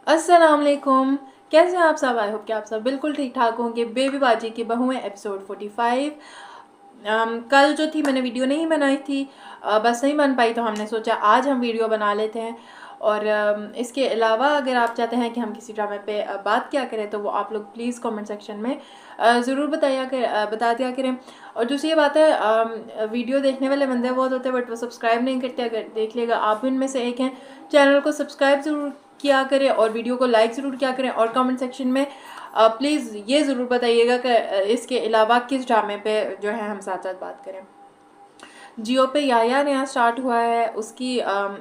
अस्सलाम वालेकुम। कैसे हैं आप सब? आई होप कि आप सब बिल्कुल ठीक ठाक होंगे। बेबी बाजी की बहुएं एपिसोड 45। कल जो थी मैंने वीडियो नहीं बनाई थी, बस नहीं बन पाई, तो हमने सोचा आज हम वीडियो बना लेते हैं। और इसके अलावा अगर आप चाहते हैं कि हम किसी ड्रामे पे बात क्या करें तो वो आप लोग प्लीज़ कमेंट सेक्शन में ज़रूर बता दिया करें। और दूसरी बात है, वीडियो देखने वाले बंदे बहुत होते हैं बट वो सब्सक्राइब नहीं करते। अगर देख लेगा आप भी उनमें से एक हैं, चैनल को सब्सक्राइब ज़रूर किया करें और वीडियो को लाइक ज़रूर किया करें। और कमेंट सेक्शन में प्लीज़ ये ज़रूर बताइएगा कि इसके अलावा किस ड्रामे पे जो है हम साथ साथ बात करें। जियो पे याया नया स्टार्ट हुआ है, उसकी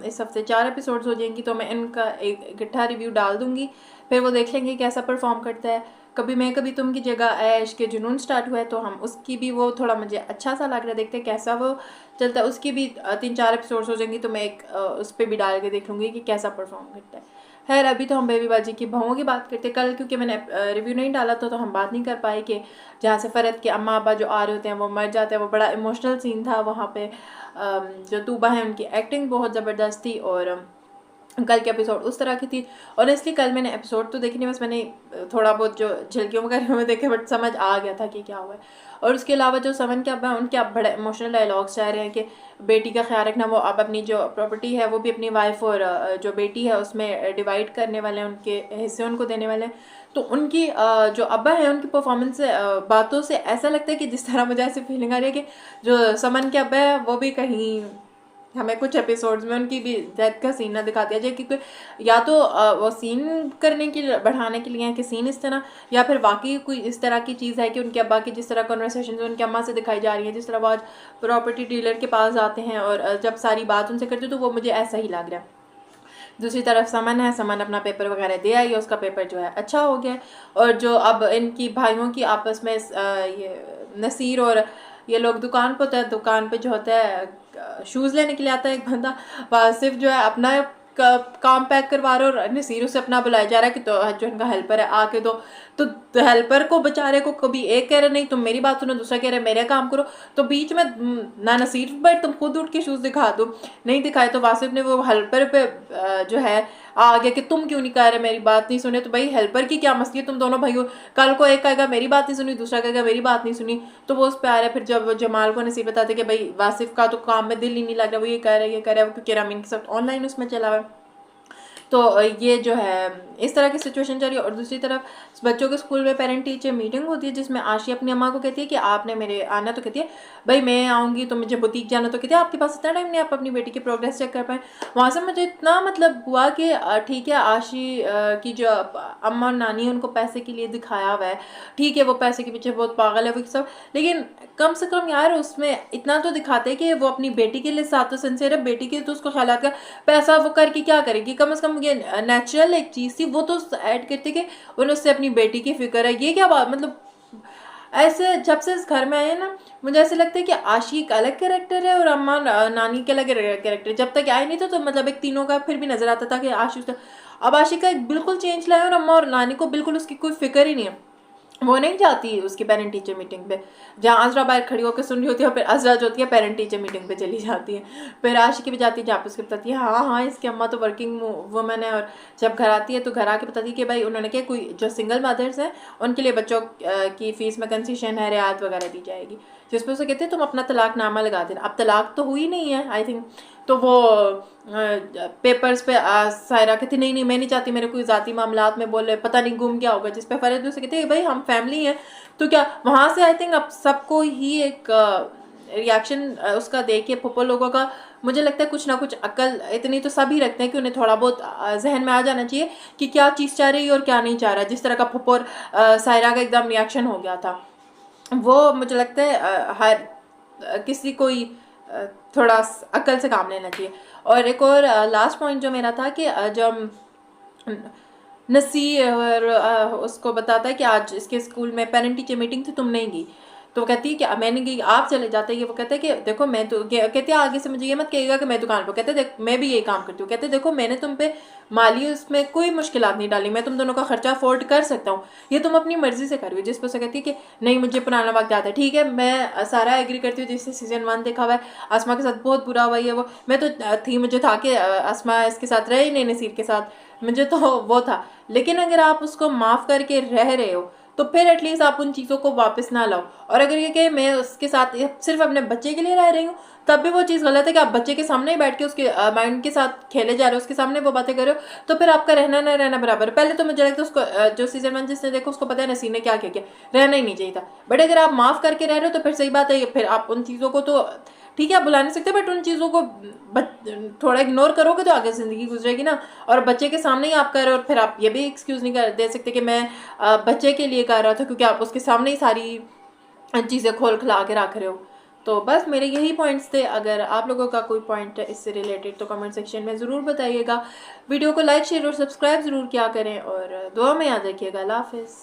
इस हफ्ते 4 एपिसोड्स हो जाएंगी, तो मैं इनका एक इकट्ठा रिव्यू डाल दूंगी। फिर वो देख लेंगे कैसा परफॉर्म करता है। कभी मैं कभी तुम की जगह ऐश के जुनून स्टार्ट हुआ है, तो हम उसकी भी, वो थोड़ा मुझे अच्छा सा लग रहा है, देखते हैं कैसा वो चलता है। उसकी भी 3-4 एपिसोड्स हो जाएंगी, तो मैं एक उस पर भी डाल के देख लूँगी कि कैसा परफॉर्म करता है। खैर अभी तो हम बेबी बाजी की बहुओं की बात करते हैं। कल क्योंकि मैंने रिव्यू नहीं डाला तो हम बात नहीं कर पाए कि जहाँ से फ़रत के अम्मा अब्बा जो आ रहे होते हैं वो मर जाते हैं। वो बड़ा इमोशनल सीन था वहाँ पे। जो तूबा है उनकी एक्टिंग बहुत ज़बरदस्त थी। और कल के एपिसोड उस तरह की थी। ऑनेस्टली कल मैंने एपिसोड तो देखी नहीं, बस मैंने थोड़ा बहुत जो झलकियों वगैरह में देखे, बट समझ आ गया था कि क्या हुआ है। और उसके अलावा जो समन के अब्बा हैं उनके अब बड़े इमोशनल डायलॉग्स चाह रहे हैं कि बेटी का ख्याल रखना। वो अब अपनी जो प्रॉपर्टी है वो भी अपनी वाइफ और जो बेटी है उसमें डिवाइड करने वाले हैं, उनके हिस्से उनको देने वाले हैं। तो उनकी जो अब्बा है उनकी परफॉर्मेंस से, बातों से ऐसा लगता है कि जिस तरह मुझे ऐसी फीलिंग आ रही है कि जो समन के अब्बा है वो भी कहीं हमें कुछ एपिसोड्स में उनकी भी डेथ का सीन ना दिखा दिया जाए, क्योंकि या तो वो सीन करने के लिए, बढ़ाने के लिए है कि सीन इस तरह, या फिर वाकई कोई इस तरह की चीज़ है कि उनके अब्बा की जिस तरह कन्वर्सेशन उनकी अम्मा से दिखाई जा रही है, जिस तरह वो आज प्रॉपर्टी डीलर के पास आते हैं और जब सारी बात उनसे करते तो वो मुझे ऐसा ही लग रहा है। दूसरी तरफ समन है, समन अपना पेपर वगैरह दे आई है, उसका पेपर जो है अच्छा हो गया। और जो अब इनकी भाइयों की आपस में ये नसीर और ये लोग दुकान पर होता है, दुकान पे जो होता है शूज़ लेने के लिए आता है एक बंदा, वासिफ जो है अपना काम पैक करवा रहा है और नसीर उसे अपना बुलाया जा रहा है कि तो जो इनका हेल्पर है आके तो हेल्पर को बेचारे को कभी एक कह रहे नहीं तुम मेरी बात सुनो, दूसरा कह रहे मेरा काम करो। तो बीच में ना नसीर बट तुम खुद उठ के शूज़ दिखा दो, नहीं दिखाए। तो वासिफ ने वो हेल्पर पे जो है आ गया कि तुम क्यों नहीं कह रहे, मेरी बात नहीं सुने। तो भाई हेल्पर की क्या मसली है, तुम दोनों भाइयों, कल को एक कहेगा मेरी बात नहीं सुनी, दूसरा कहेगा मेरी बात नहीं सुनी, तो वो उस पर आ रहा है। फिर जब जमाल को नसीब बताते कि भाई वासिफ का तो काम में दिल ही नहीं लग रहा, वो ये कह रहा है ये कह रहा है, क्योंकि रामीन के साथ ऑनलाइन उसमें चला हुआ है। तो ये जो है इस तरह की सिचुएशन चल रही है। और दूसरी तरफ बच्चों के स्कूल में पेरेंट टीचर मीटिंग होती है, जिसमें आशी अपनी अम्मा को कहती है कि आपने मेरे आना, तो कहती है भाई मैं आऊँगी, तो मुझे बुटीक जाना, तो कहती है आपके पास इतना टाइम नहीं, आप अपनी बेटी की प्रोग्रेस चेक कर पाए। वहाँ से मुझे इतना मतलब हुआ कि ठीक है आशी की जो अम्मा और नानी है उनको पैसे के लिए दिखाया हुआ है, ठीक है वो पैसे के पीछे बहुत पागल है वो सब, लेकिन कम से कम यार उसमें इतना तो दिखाते हैं कि वो अपनी बेटी के लिए साथ तो सिंसियर है, बेटी के तो उसको ख्याल का पैसा वो करके क्या करेगी, कम से कम ये नेचुरल एक चीज़ थी वो तो ऐड करते कि उन्हें उससे अपनी बेटी की फिक्र है। ये क्या बात, मतलब ऐसे जब से इस घर में आए ना मुझे ऐसे लगता है कि आशी एक अलग कैरेक्टर है और अम्मा नानी के अलग कैरेक्टर। जब तक आए नहीं तो मतलब एक तीनों का फिर भी नजर आता था कि आशी, अब आशी का एक बिल्कुल चेंज लाया और अम्मा और नानी को बिल्कुल उसकी कोई फिक्र ही नहीं है। वो नहीं जाती उसकी पेरेंट टीचर मीटिंग पे, जहाँ अजरा बाहर खड़ी होकर सुन रही होती है, फिर अजरा जो होती है पेरेंट टीचर मीटिंग पे चली जाती है। फिर आशिकी भी जाती है जहाँ पे उसके बताती है हाँ हाँ इसकी अम्मा तो वर्किंग वुमन है। और जब घर आती है तो घर आके बताती है कि भाई उन्होंने क्या, कोई जो सिंगल मदर्स हैं उनके लिए बच्चों की फ़ीस में कंसेशन है, रियायत वगैरह दी जाएगी। जिस पर उसे कहते हैं तुम अपना तलाकनामा लगा देना। अब तलाक तो हुई नहीं है आई थिंक, तो वो पेपर्स पे सायरा कहती नहीं नहीं मैं नहीं चाहती मेरे कोई ज़ाती मामलात में बोले, पता नहीं गुम क्या होगा। जिस पे फरीद उसे कहते हैं भाई हम फैमिली हैं, तो क्या वहाँ से आई थिंक अब सबको ही एक रिएक्शन उसका देखे फुप्पो लोगों का। मुझे लगता है कुछ ना कुछ अकल इतनी तो सभी रखते हैं कि उन्हें थोड़ा बहुत जहन में आ जाना चाहिए कि क्या चीज़ चाह रही है और क्या नहीं चाह रहा। जिस तरह का फुप्पो और सायरा का एकदम रिएक्शन हो गया था, वो मुझे लगता है हर किसी को ही थोड़ा अकल से काम लेना चाहिए। और एक और लास्ट पॉइंट जो मेरा था कि जब नसीर उसको बताता है कि आज इसके स्कूल में पेरेंट टीचर मीटिंग थी तुम नहीं गई, तो वो कहती है कि मैंने कि आप चले जाते हैं, वो कहता है कि देखो मैं तो कहती है आगे से मुझे ये मत कहिएगा कि मैं दुकान पर, कहते देख मैं भी ये काम करती हूँ, कहते देखो मैंने तुम पे माली उसमें कोई मुश्किलात नहीं डाली, मैं तुम दोनों का खर्चा अफोर्ड कर सकता हूँ, ये तुम अपनी मर्जी से कर रही हो। जिस पर से कहती है कि नहीं मुझे पुराना वक्त याद है। ठीक है, मैं सारा एग्री करती हूँ, जिससे सीजन 1 देखा हुआ है, आसमा के साथ बहुत बुरा हुआ है वो, मैं तो थी, मुझे था कि आसमा इसके साथ रहे ही नहीं, नसीर के साथ, मुझे तो वो था। लेकिन अगर आप उसको माफ़ करके रह रहे हो तो फिर एटलीस्ट आप उन चीज़ों को वापस ना लाओ। और अगर ये कि मैं उसके साथ सिर्फ अपने बच्चे के लिए रह रही हूँ, तब भी वो चीज़ गलत है कि आप बच्चे के सामने ही बैठ के उसके माइंड के साथ खेले जा रहे हो, उसके सामने वो बातें कर रहे हो, तो फिर आपका रहना ना रहना बराबर। पहले तो मुझे लगता है उसको जो सीजन 1 जिसने देखो उसको पता है नसीर ने क्या क्या किया, रहना ही नहीं चाहिए था। बट अगर आप माफ़ करके रह रहे हो तो फिर सही बात है, फिर आप उन चीज़ों को तो ठीक है आप बुला नहीं सकते, बट उन चीज़ों को थोड़ा इग्नोर करोगे तो आगे ज़िंदगी गुजरेगी ना। और बच्चे के सामने ही आप कर रहे हो, और फिर आप ये भी एक्सक्यूज़ नहीं कर दे सकते कि मैं बच्चे के लिए कर रहा था, क्योंकि आप उसके सामने ही सारी चीज़ें खोल खिला के रख रहे हो। तो बस मेरे यही पॉइंट्स थे। अगर आप लोगों का कोई पॉइंट है इससे रिलेटेड तो कमेंट सेक्शन में ज़रूर बताइएगा। वीडियो को लाइक शेयर और सब्सक्राइब ज़रूर किया करें, और दुआ में याद रखिएगा। अल्लाह हाफ़िज़।